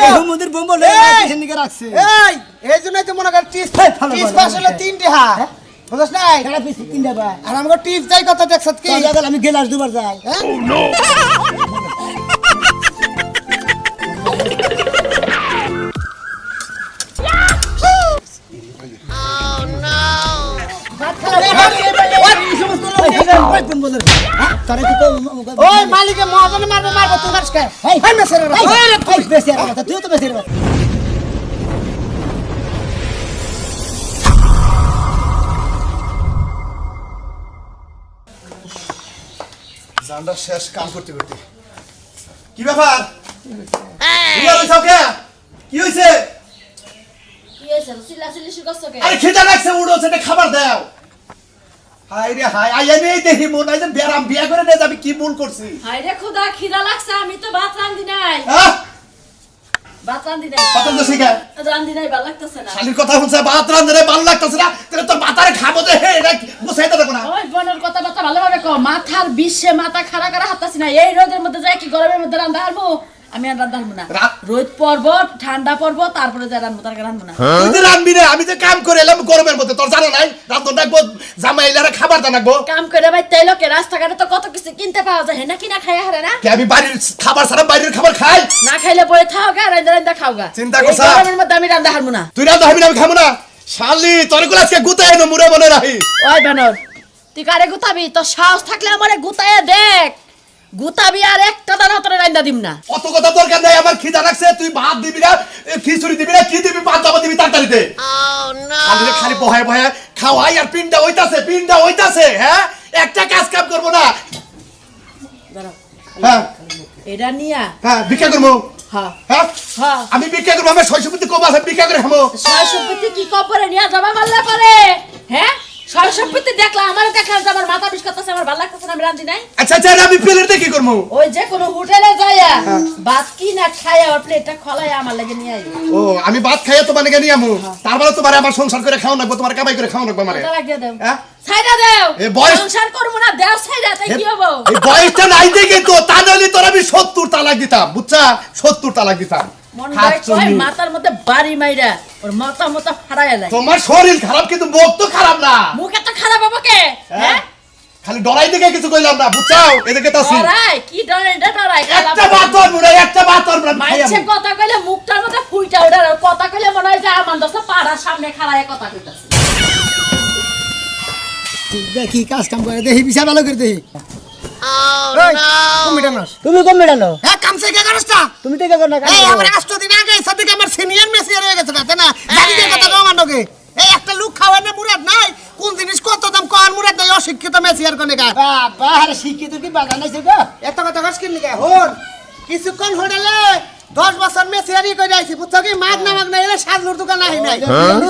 এই হুমুদের বোম বলে কিসের নিকে রাখছে এই জন্যই তো মনে কর টিস পাস হলো 3 টাকা বুঝছ না এটা পিছে 3 টাকা আর আমাকে টিপস যাই কত দেখছত কি জায়গা আমি গেলাস দুবার যাই Oh no! ওই মালিকে মহাজনে মারবো তোমার কে এই মেসের তুই তো বেশি জানটা শেষ কাম করতে করতে কি ব্যাপার কি হয়েছে আরে খিদা লাগছে উড়ো সেটা খাবার দাও হাই রে হাই আই আমি এই দেখি মন আইছে বেরাম বিয়া করে নে যাবি কি ভুল করছি হাই রে খোদা খিদা লাগছে আমি তো ভাত রাঁধি নাই হ্যাঁ ভাত রাঁধি নাই কথা তো শিখা রাঁধি নাই ভালো লাগতেছে না শালির কথা শুনছে ভাত রাঁধলে ভালো লাগতেছে না তাহলে তোর মাথারে খাবো যে হে এটা বুঝাইতে দেখো না ওই বোনের কথা বার্তা ভালোভাবে কও মাথার বিশ্বে মাথা খাড়া করে হাঁটতাছি না এই রোদের মধ্যে যায় কি গরমের মধ্যে রান্না হারবো আমি আর রান্না হারবো না রোদ পড়ব ঠান্ডা পড়ব তারপরে যা রান্না তার রান্না না তুই তো রান্নবি না আমি তো কাম করে এলাম গরমের মধ্যে তোর জানা নাই রান্ধন ডাকবো জামাইলারে খাবার দানাকবো কাম করে ভাই তেলকে রাস্তাঘাটে তো কত কিছু কিনতে পাওয়া যায় না কিনা খাইয়া হারে না কি আমি বাড়ির খাবার ছাড়া বাইরের খাবার খাই না খাইলে বই খাও গা রান্না রান্না খাও গা চিন্তা করছা? এই গরমের মধ্যে আমি রান্না হারবো না তুই রান্ধা হবি না আমি খাবো না শালি তোর গুলো আজকে গুতাই না মুড়ে বনে রাখি ওই বানর তুই কারে গুতাবি তোর সাহস থাকলে আমারে গুতায়ে দেখ গুতাবি আর একটা দানা তোরে রান্না দিম না অত কথা দরকার নাই আমার খিদা লাগছে তুই ভাত দিবি না খিচুড়ি দিবি না কি দিবি ভাত দাবা দিবি তরকারিতে খালি খালি বহায় বহায় খাওয়াই আর পিন্ডা হইতাছে হ্যাঁ একটা কাজ কাম করবো না দাঁড়াও হ্যাঁ এটা নিয়া হ্যাঁ ভিক্ষা করবো হ্যাঁ হ্যাঁ হ্যাঁ আমি ভিক্ষা করবো আমার শৈশবতে কম আছে ভিক্ষা করে খাবো সরস্বতী কি কপরে নিয়া যাবা মারলে পারে হ্যাঁ সরস্বতী দেখলা আমার দেখলাম যে আমার মাথা বিষ করতেছে আমার ভালো লাগতেছে না আমি রাঁধি নাই আচ্ছা আচ্ছা আমি প্লেটে কি করবো ওই যে কোনো হোটেলে যাইয়া ভাত কি না খাইয়া আর প্লেটটা খলাইয়া আমার লাগে নিয়ে আই ও আমি ভাত খাইয়া তোমার লাগে নিয়ে আমু তারপরে তোমার আমার সংসার করে খাওয়া লাগবো তোমার কামাই করে খাওয়া লাগবো আমারে ওটা লাগিয়ে দাও হ্যাঁ ছাইড়া দাও এ বয়স সংসার করব না দেও ছাইড়া তাই কি হবো এই বয়সটা নাই দেখে তো তা নইলে তোর আমি 70 তালাক দিতাম বুঝছা 70 তালাক দিতাম মন ভাই কই মাথার মধ্যে বাড়ি মাইরা ওর মাথা ফাড়াইয়া যায় তোমার শরীর খারাপ কিন্তু মুখ তো খারাপ না মুখ এত খারাপ হবে কে হ্যাঁ খালি ডরাই দেখে কিছু কইলাম না বুঝছাও এদিকে তাসি ডরাই কি ডরাই এটা ডরাই একটা বাতর মুড়ে একটা বাতর মুড়ে মাইছে কথা কইলে মুখটার মধ্যে ফুইটা ওড়া আর কথা কইলে মনে হয় যে আমার দশটা পাড়ার সামনে খাড়ায় কথা কইতাছে দেখি কাজ কাম করে দেখি বিশা ভালো করে দেখি তুমি কম মেডানো হ্যাঁ কামসে কে করছটা তুমি তো কেন না এই আমার 8 দিন আগে সাদিকে আমার সিনিয়র মেসিয়ার হয়ে গেছে না তাই না জানি যে কথা কম আনকে এই একটা লোক খাওয়ায় না মুরাদ নাই কোন জিনিস কত দাম কোন মুরাদ নাই অশিক্ষিত মেসিয়ার কোনে কা বাবা আরে শিক্ষিত কি বাগান আছে গো এত কথা কস কিন নিকা হন কিছুক্ষণ হোটেলে 10 বছর মেসিয়ারি কই যাইছি বুঝছো কি মাগ না এলে সাজলুর দোকান নাই নাই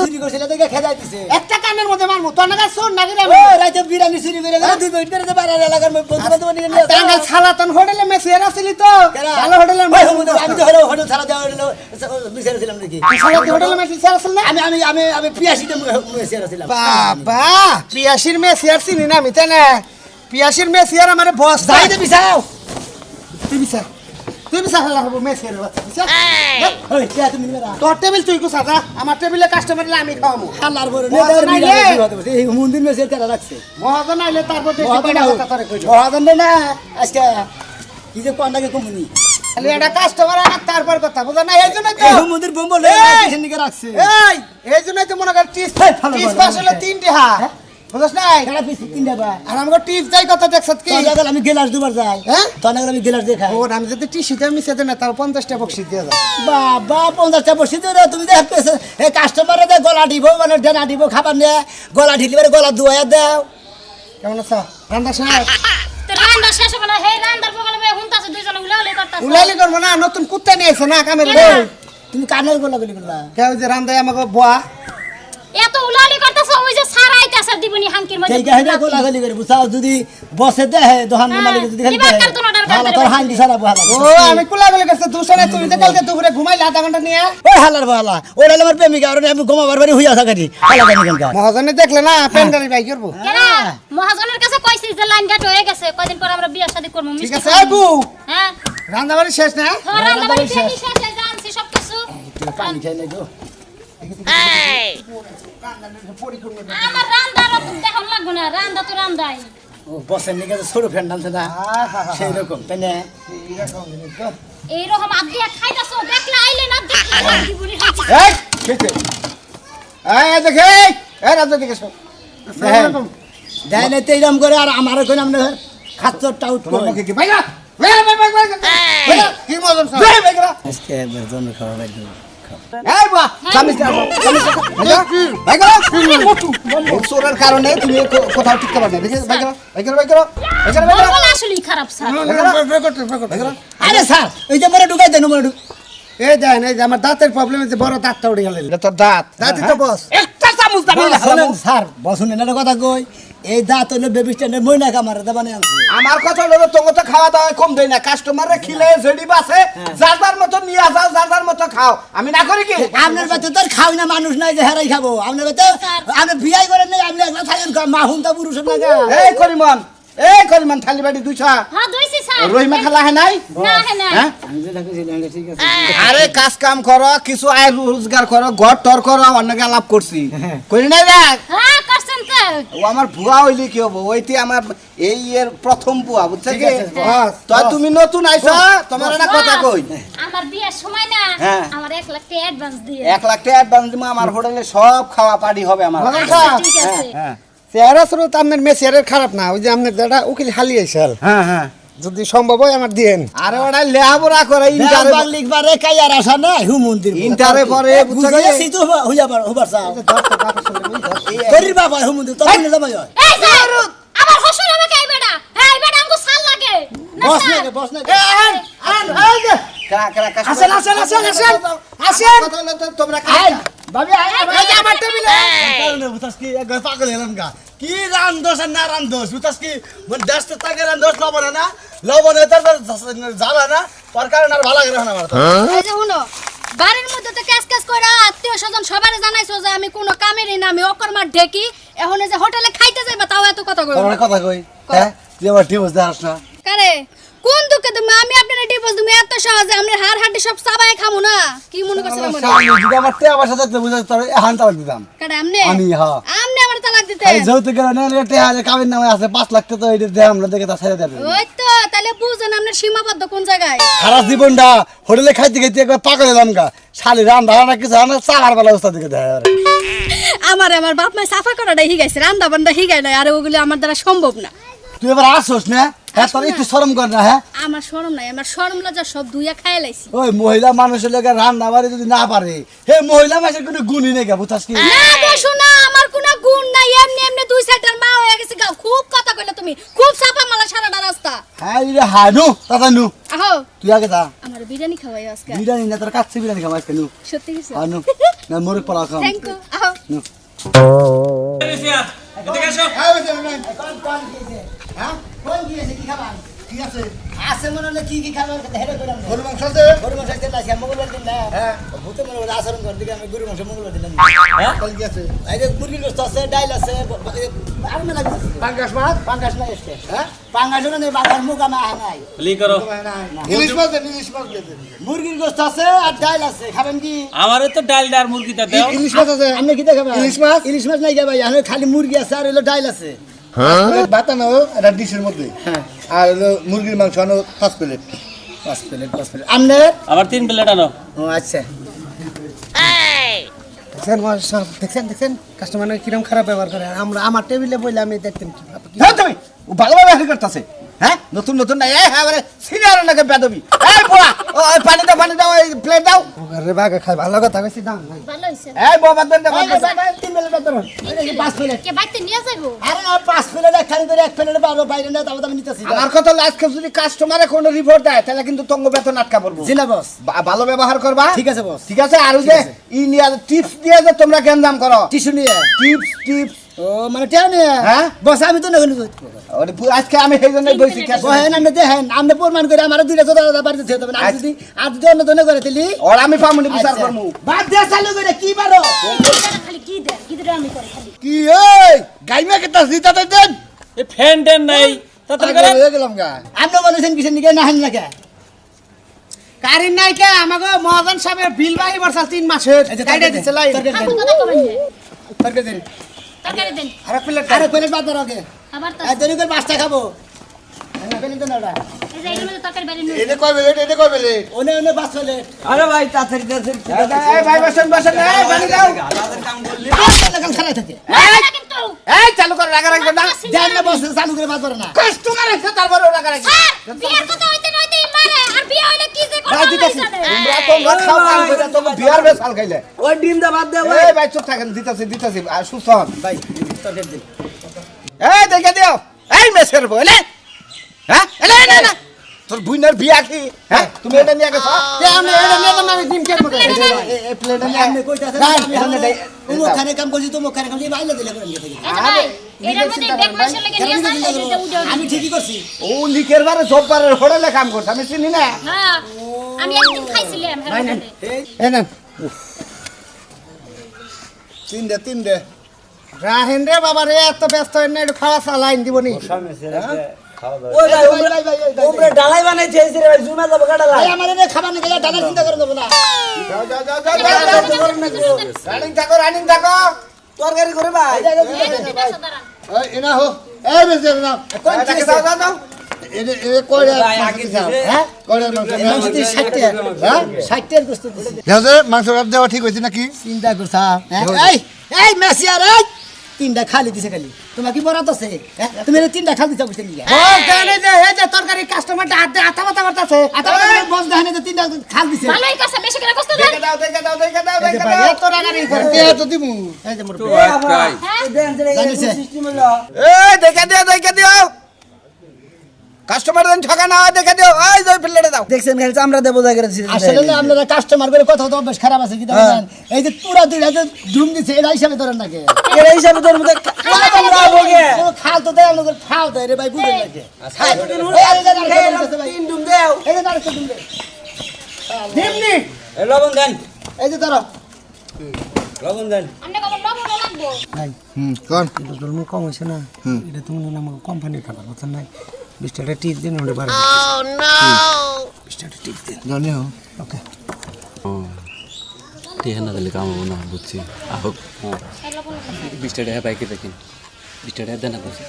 চুরি করছিল দেখে খেদাই দিছে একটা কানের মধ্যে মারমু তোর নাগা শোন নাগি রে ও রাতে বিরানি চুরি করে গেল দুই মিনিট পরে বাইরে এলাকার বন্ধু নিয়ে নিয়ে টাঙ্গাল ছালাতন হোটেলে মেসিয়ার আসলি তো ভালো হোটেলে আমি তো হলো হোটেল ছাড়া দেওয়া হলো বিচারে ছিলাম নাকি ছালাতন হোটেলে মেসিয়ার আসল না আমি পিয়াসিতে মেসিয়ার ছিলাম বাবা পিয়াসির মেসিয়ার চিনি না আমি তাই না পিয়াসির মেসিয়ার আমারে বস যাই দে বিছাও তুই বিছা হাল্লা হবো মেসিয়ার বাচ্চা বিছা ওই কে তুমি মেরা তোর টেবিল তুই গুছা যা আমার টেবিলে কাস্টমারলে আমি খাওয়ামু আল্লাহর বড় নেদার মিলা এই মন্দির মেসিয়ার কেন রাখছে মহাজন আইলে তারপর দেখি কয়টা কথা তোরে কইলো মহাজন না আজকে কি যে কোনটাকে কমনি খালি একটা কাস্টমার আর তারপর কথা বুঝা না এই জন্যই তো এই মন্দির বোম বলে কিসের নিকে রাখছে এই জন্যই তো মনে কর টিস পাস হলো 3 টাকা বুঝছ না এটা পিছে 3 টাকা আর আমাকে টিপস যাই কত দেখছত কি জায়গা আমি গেলাস দুবার যাই হ্যাঁ তখন আমি গেলাস দেখাই ও আমি যদি টিস্যুতে মিশাতে না তাও 50 টাকা বকশিস দিয়ে দাও বাবা 50 টাকা বসে দিও তুমি দেখতেছ এই কাস্টমারে দে গলা দিব মানে ডেনা দিব খাবার নিয়ে গলা ঢিলি করে গলা দুয়া দাও কেমন আছো রান্না শেষ তো রান্না শেষ হবে না হে রান্নার বগলে বে হুনতাছে দুইজন উলাউলি করতাছে উলাইলি করবো না নতুন কুত্তা নিয়ে আইছো না কামের তুমি কানের গলা গলি করবা কেউ যে রান্দাই আমাকে বুয়া এত উলাউলি করতাছে ওই যে সারা আইতাছে দিবনি হাঙ্কির মধ্যে ঠিক আছে গলা গলি করে বুঝাও যদি বসে দে দোকান মালিক যদি খালি দিবা কাল তোনাটার কাল তোর হান্ডি সারা বহালা ও আমি কুলাগুলি করতে দুশনে তুমি তো কালকে দুপুরে ঘুমাইলে আধা ঘন্টা নিয়ে ওই হালার বহালা ওই হলো আমার প্রেমিকা আর আমি ঘুমাবার বাড়ি হইয়া থাকি হালা জানি কেন মহাজনে দেখলে না পেন্ডারি বাই করবো কেনা মহাজনের কাছে কইছি যে লাইন কাট হয়ে গেছে কয়দিন পর আমরা বিয়ে শাদী করব ঠিক মিষ্টি আছে আবু হ্যাঁ রান্না বাড়ি শেষ না রান্না বাড়ি শেষ হয়ে জানছি সব কিছু পানি খাই নাই গো আমার রান্দার দেখান লাগবে না, রান্দা তো রান্দাই। ও বসের নিকে তো ছোট ফ্যান টানছে না সেই রকম তাই না এইরকম আদ দিয়া খাইতাছো, দেখলে আইলে না দেখলে কি বলি খাইছি। এই খেতে এই দেখে এই রাজা দিকে সব দেয় না তো এইরকম করে আর আমার ওখানে আপনার খাচ্ছ টাউট করে কি ভাই কি মজম স্যার আজকে একবার জন্য খাওয়া লাগবে এই বাহ সামিস ভাই সোরের কারণে তুমি কোথাও টিকতে পারবে না দেখে ভাই করো বলা আসলেই খারাপ স্যার। আরে স্যার ওই যে মরে ঢুকাই দেন মরে এই দেখেন এই যে আমার দাঁতের প্রবলেম হচ্ছে, বড় দাঁতটা উঠে গেল। এটা তোর দাঁত দাঁতই তো বস। একটা চামচ দাবি শোনেন স্যার বসুন একটা কথা কই এই দাঁত হইলো বেবি স্ট্যান্ডের মইনা কামারে দেবানে আনছে আমার কথা হলো তোমাকে তো খাওয়া দাওয়া কম দেই না, কাস্টমাররা খিলে জেডি বাসে যার মতো নিয়ে যাও যার মতো খাও, আমি না করি কি আপনার বাচ্চা তো আর খাওই না মানুষ নাই যে হেরাই খাবো আপনার বাচ্চা আপনি বিয়াই করেন নাই আপনি একলা থাকেন মাহুন তা পুরুষের লাগা এই করিমান থালি বাড়ি দুইছা হ্যাঁ দইছি স্যার। রহিমা খালা হে নাই না হে না। হ্যাঁ আমি যে ডাকছিলাম ঠিক আছে আরে কাজ কাম করো, কিছু আয় রোজগার করো, ঘর টর করো, অন্যকে আলাপ করছি করি নাই দেখ হ্যাঁ করছেন তো। ও আমার ভুয়া হইলি কি হবো, ওইটি আমার এই এর প্রথম বুয়া বুঝছে কি তো তুমি নতুন আইছো, তোমার না কথা কই আমার বিয়ের সময় না হ্যাঁ। আমার 1 লাখ টাকা অ্যাডভান্স দিয়ে। 1 লাখ টাকা অ্যাডভান্স দিমা, আমার হোটেলে সব খাওয়া পার্টি হবে আমার আচ্ছা, ঠিক আছে। হ্যাঁ চেহারা স্রোত আপনার মেসিয়ারের খারাপ না, ওই যে আপনার দাদা উকিল হালিয়ে আইসাল, হ্যাঁ যদি সম্ভব হয় আমার দিয়েন। আরে ওটা লেহাপড়া করে ইন্টারে বাং লিখবারে কাইয়ার আসা না হু মন্দির ইন্টারে পরে বুঝছো কি বুঝিয়েছি তো হইয়া পার হবার চাও করির বাবা হু মন্দির তো নিয়ে যাবাই হয় এই স্যার আমার হসুর আমাকে এই বেটা, এই বেটা আমগো সাল লাগে না বস স্যার। না বস না আসেন কথা হলো তো তোমরা ভাবি আয় এই যে আমার টেবিলে কারণে বুঝাস কি এক পাগল হলাম গা কি রান দোষ আর না রান দোষ বুঝাস কি মানে দেশতে তাকে রান দোষ লবণ না লবণ তারপর জ্বালা না তোর কারণে আর ভালো লাগে না আমার এই যে শুনো, বাড়ির মধ্যে তো কাজ কাজ করে আত্মীয় স্বজন সবারে জানাইছো যে আমি কোনো কামেরই না, আমি অকর্মার ঢেকি। এখন এই যে হোটেলে খাইতে যাইবা তাও এত কথা কই তোর কথা কই হ্যাঁ তুই আমার ডিভোর্স দেখাস না কারে কোন দুঃখে তুমি আমি আপনার ডিভোর্স তুমি এত সহজে আমরা হাড় হাড্ডি সব চাবাই খামু না, কি মনে করছেন মনে যদি আমার তে আমার সাথে বুঝাস তোর হান তাল দিতাম কারে আমনে আমি হ্যাঁ আমনে আমার তালাক দিতে খালি যৌতুক না তে আলে কাবিন নামে আছে 5 লাখ টাকা তো এটা দে আমরা দেখে তা ছেড়ে দেব ওই তো তাহলে বুঝেন আপনার সীমাবদ্ধ কোন জায়গায়। সারা জীবনটা হোটেলে খাইতে খাইতে একবার পাগল হলাম গা শালি রান্না রান্না কিছু রান্না চালার বেলা উস্তাদ দিকে দেয় আমার বাপ মা সাফা করাটা হিগাইছে, রান্না বান্না হিগাই নাই, আর ওগুলো আমার দ্বারা সম্ভব না। তুই এবার আসোস না হ্যাঁ তোর একটু শরম কর না হ্যাঁ আমার শরম নাই, আমার শরম লজ্জা সব ধুইয়া খাই লাইছি। ওই মহিলা মানুষের লোকের রান্না বাড়ি যদি না পারে হে মহিলা মানুষের কোনো গুণই নেই গা বুঝাস কি না বসো না, আমার কোনো গুণ নাই, এমনি এমনি দুই সাইডের মা হয়ে গেছে গা। খুব কথা কইলে তুমি, খুব চাপা মালা সারাটা রাস্তা। হ্যাঁ রে হ্যাঁ নু দাদা নু আহো তুই আগে যা আমার বিরিয়ানি খাওয়াই আজকে। বিরিয়ানি না তোর কাছে বিরিয়ানি খাওয়া আজকে নু সত্যি কিছু হ্যাঁ নু না মোরগ পোলাও খাও থ্যাংক ইউ। আহো নু হ্যাঁ কোন গিয়েছে কি খাবার কি আছে আছে মনে হলে কি কি খাবার হেরে করে গরু মাংস আছে গরু মাংস দিন না মঙ্গলবার দিন না হ্যাঁ ভূতে মনে হলে আচরণ করে দিকে আমি গরু মাংস মঙ্গলবার দিলাম কাল কি আছে এই যে মুরগির গোস্ত আছে ডাইল আছে আর মেলা কিছু আছে। পাঙ্গাস মাছ পাঙ্গাস না এসছে হ্যাঁ পাঙ্গাস না নেই বাবার মুখ আমি আহ নাই ইলিশ মাছ দেন ইলিশ মাছ দেন মুরগির গোস্ত আছে আর ডাইল আছে খাবেন কি আমারও তো ডালটা আর মুরগিটা দাও ইলিশ মাছ আছে আপনি কি দেখাবেন ইলিশ মাছ? ইলিশ মাছ নাই ভাই আমি খালি মুরগি আছে আর হলো ডাইল আছে বাতানো এটা ডিশের মধ্যে হ্যাঁ আর হলো মুরগির মাংস আনো 5 প্লেট 5 প্লেট আপনার আবার 3 প্লেট আনো ও আচ্ছা দেখছেন কাস্টমার কিরম খারাপ ব্যবহার করে, আর আমরা আমার টেবিলে বইলে আমি দেখতেন কি হ্যাঁ তুমি ও ভালোভাবে হারি করতেছে হ্যাঁ নতুন নতুন না এই হ্যাঁ মানে সিনিয়র নাকি বেদবি এই পোড়া ওই পানি দাও এই প্লেট দাও আরে বাগা খাই ভালো কথা কইছি দাম ভাই। ভালো হইছে। এই বাবা দেন দে 3 প্লেট ধরুন 5 প্লেট কে বাইতে নিয়ে যাইবো? আরে না 5 প্লেট খালি করে 1 প্লেট বারো বাইরে না তাও আমি নিতেছি আমার কথা হলো আজকে যদি কাস্টমারে কোনো রিপোর্ট দেয় তাহলে কিন্তু তঙ্গ বেতন আটকা পড়বো জিনা বস ভালো ব্যবহার করবা ঠিক আছে বস ঠিক আছে আর ওই যে টিপস দিয়ে যে তোমরা গেঞ্জাম করো টিস্যু নিয়ে টিপস ও মানে টেয়া নিয়ে হ্যাঁ? বস আমি তো না কোনো আজকে আমি সেই জন্যই বইছি বহেন আপনি দেখেন আপনি প্রমাণ করে আমার দুইটা চোদ্দ বাড়িতে ছেড়ে দেবেন আর যদি অন্য ধরনের করে দিলি ওর আমি পামনি বিচার করবো বাদ দিয়ে চালু করে কি পারো খালি কি দেন কি দেন আমি করে খালি কি এই গাইমা কেতা জিতা দেন এই ফ্যান টেন নাই তাড়াতাড়ি করে হয়ে গেলাম গা আপনি বলেছেন কিসের নিকে না হান না কে কারেন্ট নাই কে আমাকে মহাজন সাহেবের বিল বাহি বর্ষাল 3 মাসের কাইটা দিছে লাই আপনি কথা কবেন না তরকারি দেন তরকারি দেন আরে প্লেট বাদ দাও আগে আবার তো এই দেরি করে পাঁচটা খাবো প্লেট দেন ওটা এই যে এর মধ্যে তরকারি বেরিয়ে নিয়ে এটা কয় প্লেট এটা কয় প্লেট ওনে ওনে পাঁচ প্লেট আরে ভাই তাড়াতাড়ি এই ভাই বসেন বসেন এই পানি দাও লাগাল খারাপ থাকে কিন্তু এই চালু করে রাখা রাখবে না দেন না বসে চালু করে বাদ পারে না কাস্টমার আছে তারপরে রাখা রাখি স্যার বিয়ের কথা হইতে নইতে মারে আর বিয়ে হইলে কি যে কথা ভাই, দিতেছি। তোমরা খাও কাম করে তোমরা বিয়ার বেসাল খাইলে ওই ডিমটা বাদ দে এই ভাই চুপ থাকেন দিতাছি আর সুস্থ হন ভাই তরকারি দেন এই দেখে দিও এই মেসের বলে হ্যাঁ এলে না না তোর বুইনার বিয়া কি হ্যাঁ তুমি এটা নিয়ে গেছো তে আমি এটা নিয়ে তো আমি ডিম কেটে এই প্লেট আমি আপনি কইতাছেন না, আমি এখানে দেই। ও খানে কাম করছি তো মুখানে কাম দিয়ে বাইলে দিলে করে নিয়ে থেকে এই যে ভাই এর মধ্যে ডেকোরেশন লাগে নিয়ে যান এই যে উঠে আমি ঠিকই করছি ও লিখের বারে জব্বারের হোটেলে কাম করছে আমি চিনি না হ্যাঁ আমি একদিন খাইছিলাম হ্যাঁ এই না তিন দে রাহেন রে বাবা রে এত ব্যস্ত হই না একটু খাওয়া চালাইন দিবনি ওই ভাই ওমরে ডালাই বানাইছে এই রে ভাই জুনা যাব কাটালা ভাই আমার এনে খাবার নিয়ে গেলে ডালার চিন্তা করে দেবো না রানিং থাকো তরকারি করে ভাই এই এনা হো এই বেজে না কোন এটাকে দাও দাও দাও এনে এ কইরা আগে দিছে। হ্যাঁ কইরা মাংস 60 হ্যাঁ 60 এর গোস্ত দিছে মাংস দেওয়া ঠিক হয়েছে নাকি চিন্তা করছা এই এই মেসিয়ার এই তিনটা খালি দিছে খালি তোমার কি বরাত আছে হ্যাঁ? তুমি এই তিনটা খালি দিছো বুঝতে নিয়া ও জানে যে এই যে তরকারি কাস্টমারটা হাতে আতা মাথা করতেছে আচ্ছা বস দেখানে যে তিনটা খাল দিছে ভালোই কাছে বেশি করে কষ্ট দেন দেখে দাও দেখে দাও দেখে দাও এই যে দেখে ভাই, দাও এত রাগারি করে তো দিমু এই যে মোর দেন জানিছে? সিস্টেম হলো এই দেখে দিও কাস্টমার দেন ঠকা না হয় দেখে দিও এই যে প্লেটে দাও দেখছেন খালি চামড়া দেবো জায়গা আসলে না আপনারা কাস্টমার করে কথা তো অভ্যাস খারাপ আছে কি জানেন এই যে পুরা দুই হাতে ধুম দিছে এটা হিসাবে ধরেন নাকি এর হিসাবে তোর মধ্যে চামড়া হবে গে খাল তো দেয় আমাদের খাল দেয় রে ভাই বুঝেন নাকি তিন ডুম দেও এই যে আরেকটা দিন দে। দিমনি এ লবণ দেন এই যে ধরো লবণ দেন আমরা কত লবণ লাগবো কোন ধর্ম কম হইছে না এটা তুমি না আমাকে কোম্পানির খাবার কথা নাই 20 টাকা টিপ দেন ওটা বাড়া জানি হো টিহা না দিলে কাম হবো না বুঝছি আহক 20 টাকা বাইকে দেখেন 20 টাকা দেন না বলছি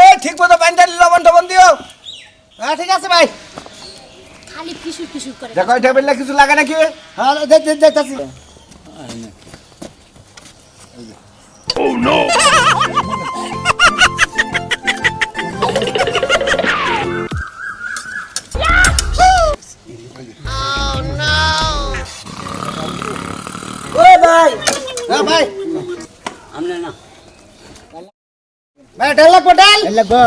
এই ঠিক মতো পান্ডালি লবণ টবণ দিও হ্যাঁ ঠিক আছে ভাই খালি কিশু কিশু করে দেখো এই টেবিলে কিছু লাগে নাকি হ্যাঁ দেখতাছি ওই ভাই হ্যাঁ ভাই আমনে না ভাই ডাল লাগবো ডাল লাগবো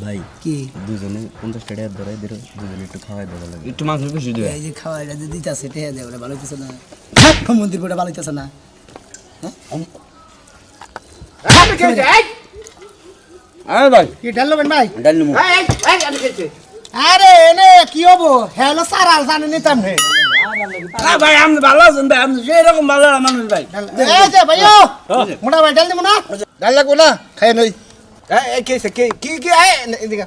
ভাই কি দুজনে 50 টাকা ধরাই দিল দুজনে একটু খাওয়াই দেওয়া লাগে একটু মাংস বেশি দিও এই যে খাওয়া এটা যে দিতাছে টেহে দেয় ওটা ভালো কিছু না মন্দির পোটা ভালো কিছু না আমি খেয়েছি এই আরে ভাই কি ডাল লবেন ভাই ডাল নিমু এই আমি খেয়েছি আরে এনে কি হবো হ্যালো সারাল জানি নিতাম হে ভাই আপনি ভালো আছেন ভাই আপনি সেই রকম ভালো মানুষ ভাই এই যে ভাইও মোটা ভাই ডাল দিব না ডাল লাগবো না খাই নই এই কেছে কি এদিকে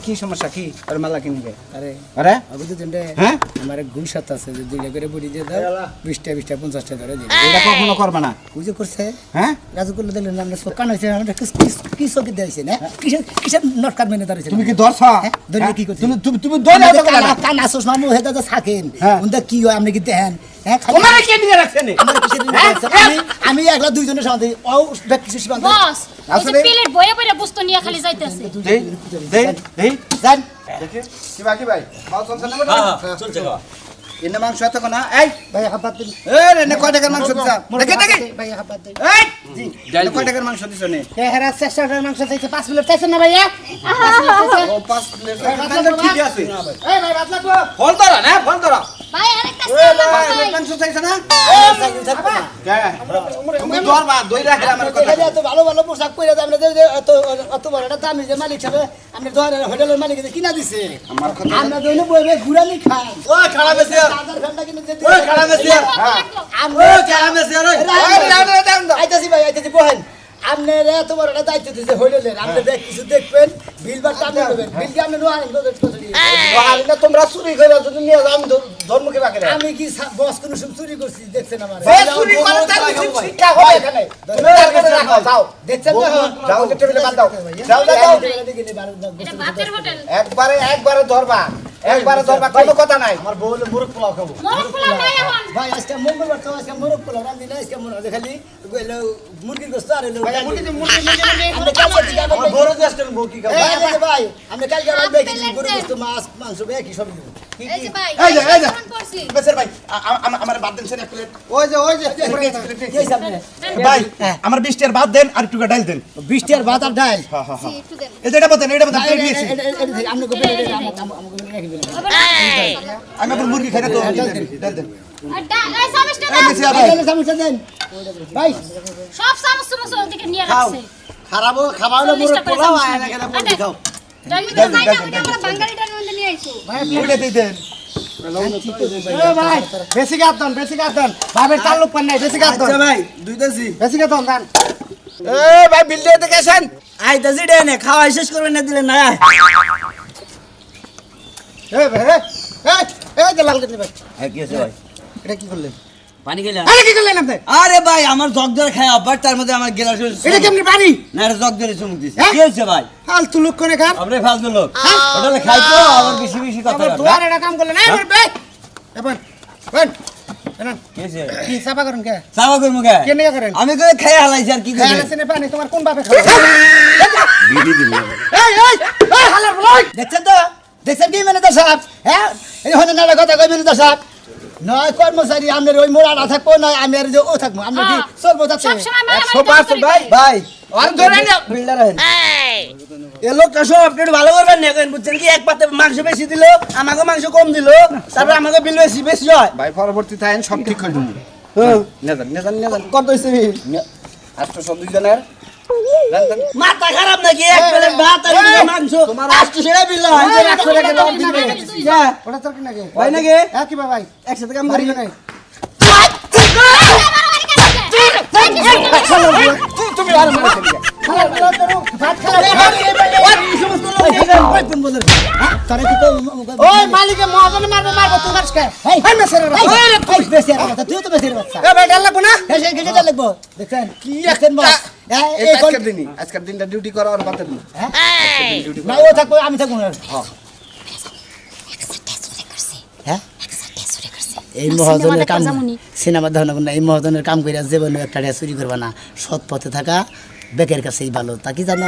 কি সমস্যা কি আর মালা কিনে গে আরে আরে বুঝছেন রে হ্যাঁ আমার ঘুষ সাত আছে যে দুইটা করে বড়ি দিয়ে দাও 20টা 50টা ধরে দিই এটা কখনো করবে না বুঝে করছে হ্যাঁ রাজু করলে দিলেন আমরা সকান হয়েছে আমরা কি সকি দিয়েছে না কিসের নটকার মেনে দাঁড়িয়েছে তুমি কি ধরছ ধরে কি করছিস তুমি ধরে কান আসোস মামু হেদা তো থাকেন হ্যাঁ। উনটা কি হয় আপনি কি দেখেন হ্যাঁ খালি তোমারে কে নিয়ে রাখছেন আমার কিসের জন্য রাখছেন? আমি একলা দুইজনের সাথে ও ব্যাগ কিছু সীমান্ত বস এই যে আসলে- প্লেট বয়ে বয়ে বস্তু নিয়ে খালি যাইতেছে দেই জান দেখি কি বাকি ভাই খাওয়া চলছে না হ্যাঁ চলছে খাওয়া এনে মাংস এত কোনা এই ভাই হাবাত দিন রে কয় টাকার মাংস দিছ দেখে দেখে ভাই হাবাত দিন এই জি কয় টাকার মাংস দিছ নে হে হেরা 6 টাকার মাংস চাইছে 5 প্লেট চাইছেন না ভাইয়া ও 5 প্লেট ঠিক আছে এই ভাই ভাত লাগবো ফল ধরা না ফল ধরা ভাই আরেকটা ওই ভাই মাংস চাইছ না তুমি ধরবা দই রাখলে আমার কথা এটা তো ভালো ভালো পোশাক পরে আমরা যে অত বড় একটা দামি যে মালিক সাহেব আপনি ধরেন হোটেলের মালিক কিনা দিছে আমার কথা আমরা দইনে বইবে ঘুরানি খাই ওই খারাপ আছে চাদর ফ্যানটা কিনে দিতে ওই খারাপ আছে আমরা খারাপ আছে রে আইতাছি ভাই আইতাছি বহেন আপনার এত বড় একটা দায়িত্ব দিতে হোটেলের আপনি কিছু দেখবেন বিল বার টাকা দেবেন বিল কি আপনি নোয়ারেন আরে না তোমরা চুরি করে যদি নিয়ে যাও আমি ধর্মকে বাকি রাখি আমি কি বস কোন সময় চুরি করছি দেখছেন আমার চুরি করে তার শিক্ষা হবে এখানে তুমি টার্গেটে রাখো যাও দেখছেন তো যাও টেবিলে বাদ দাও যাও যাও এটা ভাতের হোটেল একবারে ধরবা কোনো কথা নাই আমার বউ হলে মুরগ পোলাও খাবো মোরগ পোলাও নাই এখন ভাই আজকে মঙ্গলবার তো আজকে মোরগ পোলাও রান্দি না আজকে মনে হয় খালি কইলো মুরগির গোশত আর হলো আমরা কালকে থেকে আমার বড় দেশটার বউ কি খাবো ভাই আমরা কালকে আবার দেখি গরুর গোশত মাছ মাংস একই সব দিব এই যে ভাই এই যে ফোন করছি বেসের ভাই আমার বাদ দেন স্যার এক প্লেট ওই যে কি সামনে ভাই আমার 20 টাকার ভাত দেন আর একটু ডাল দেন 20 টাকার ভাত আর ডাল জি একটু দেন এটা বলেন প্লেট নিয়েছি আমরা কো আমি আবার মুরগি খাই না তো ডাল দেন আর এই সামস্টা এই মেসি ভাই সমস্যা দেন ভাই সব সমস্যা ওদিকে নিয়ে রাখছে খারাপ খাওয়া হলো মুরগ পোলাও আর এখানে মুরগি খাও জমি তো ভাই না আমরা বাঙালিটার মধ্যে নিয়ে আইছো ওটা দিয়ে দেন ভাই বেশি গাত দেন ভাবের তাল্লুক পান নাই বেশি গাত দেন ভাই দুই দেশি বেশি গাত দেন এ ভাই বিল দিয়ে গেছেন আই দাজি দেনে খাওয়া শেষ করবেন না দিলে না এই ভাই এই যে লাল গেছে ভাই কি আছে ভাই এটা কি করলেন পানি গেলাম আরে কি করলেন আপনি আরে ভাই আমার জগ ধরে খায় অভ্যাস তার মধ্যে আমার গেলাস এটা কেমনি পানি না এটা জগ ধরে চুমুক দিছে হ্যাঁ? কি হয়েছে ভাই ফালতু লোক করে খান আপনি ফালতু লোক ওটা খাই তো আবার বেশি কথা আবার দুয়ার এটা কাম করলেন এই ভাই এখন কি হয়েছে কি সাফা করেন কে চাওয়া করবো কে কে নিয়ে করেন আমি করে খাই হালাইছি আর কি করে খায়ালাসিনে পানি তোমার কোন বাপে খাবে এই হালার বলাই দেখছেন কি মানে দর্শক হ্যাঁ এই হনে না কথা কই মানে দর্শক নয় কর্মচারী আপনার ওই মোড়া না থাকবো নয় আমি আর যে ও থাকবো আমরা কি চলবো যাচ্ছে সব সময় মারামারি ভাই ভাই আর ধরে নাও বিল্ডার আছেন এ লোকটা সব আপনি একটু ভালো করবেন না কেন বুঝছেন কি এক পাতে মাংস বেশি দিল আমাকে মাংস কম দিল তারপর আমাকে বিল বেশি হয় ভাই পরবর্তী থাকেন সব ঠিক করে দেবো নেজান কত হইছে আটশো সব দুইজনের মাথা খারাপ নাকি এক প্লেট ভাত আর দুটো মাংস আজকে সেটা বিল হয় যে 100 টাকা দাম দিবে হ্যাঁ ওটা তোর কি নাকি ভাই নাকি হ্যাঁ কি ভাই একসাথে কাম করি নাই তুমি আর ভাত খাওয়া তারা কি তো ওই মালিকে মহাজনে মারবো তোমার কে এই এই মেসের এই বেশি আর কথা তুই তো বেশি বাচ্চা এ ভাই ডাল লাগবো না এই সেই গেটে লাগবো দেখছেন কি দেখছেন বস এই আজকের দিনটা ডিউটি করা আর বাতের দিন না ও থাকবো আমি থাকবো না হ্যাঁ এই মহাজনের কাম সিনেমা দেখানো না এই মহাজনের কাম করে জীবনে একটা চুরি করবা না সৎ পথে থাকা বেকের কাছেই ভালো তা কি জানো